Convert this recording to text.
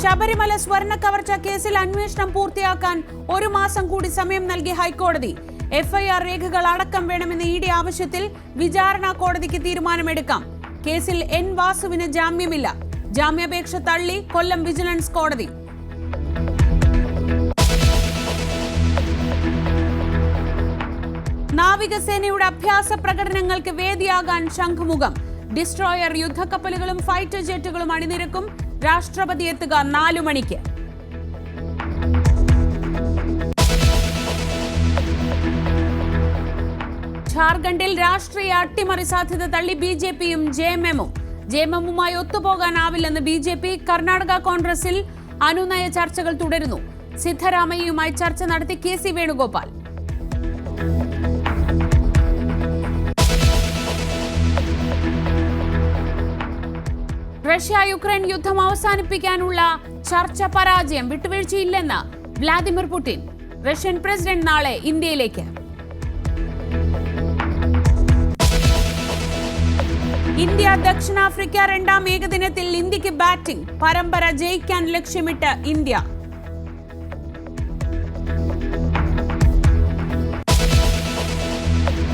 ശബരിമല സ്വർണ്ണ കവർച്ച കേസിൽ അന്വേഷണം പൂർത്തിയാക്കാൻ 1 മാസം കൂടി സമയം നൽകി ഹൈക്കോടതി. എഫ്ഐആർ രേഖകൾ അടക്കം വേണമെന്ന ഇഡി ആവശ്യത്തിൽ വിചാരണ കോടതിക്ക് തീരുമാനമെടുക്കാം. കേസിൽ എൻ വാസുവിന് ജാമ്യമില്ല. ജാമ്യാപേക്ഷ തള്ളി കൊല്ലം വിജിലൻസ് കോടതി. നാവികസേനയുടെ അഭ്യാസ പ്രകടനങ്ങൾക്ക് വേദിയാകാൻ ശംഖുമുഖം. ഡിസ്ട്രോയർ, യുദ്ധക്കപ്പലുകളും ഫൈറ്റർ ജെറ്റുകളും അണിനിരക്കും. രാഷ്ട്രപതി എത്തുക 4 മണിക്ക്. ഝാർഖണ്ഡിൽ രാഷ്ട്രീയ അട്ടിമറി സാധ്യത തള്ളി ബിജെപിയും ജെഎംഎമ്മുമായി ഒത്തുപോകാനാവില്ലെന്ന് ബിജെപി. കർണാടക കോൺഗ്രസിൽ അനുനയ ചർച്ചകൾ തുടരുന്നു. സിദ്ധരാമയ്യയുമായി ചർച്ച നടത്തി കെ.സി. വേണുഗോപാൽ. റഷ്യ യുക്രൈൻ യുദ്ധം അവസാനിപ്പിക്കാനുള്ള ചർച്ച പരാജയം. വിട്ടുവീഴ്ചയില്ലെന്ന് വ്ളാദിമിർ പുടിൻ. റഷ്യൻ പ്രസിഡന്റ് നാളെ ഇന്ത്യയിലേക്ക്. ഇന്ത്യ ദക്ഷിണാഫ്രിക്ക 2ാം ഏകദിനത്തിൽ ഇന്ത്യക്ക് ബാറ്റിംഗ്. പരമ്പര ജയിക്കാൻ ലക്ഷ്യമിട്ട് ഇന്ത്യ.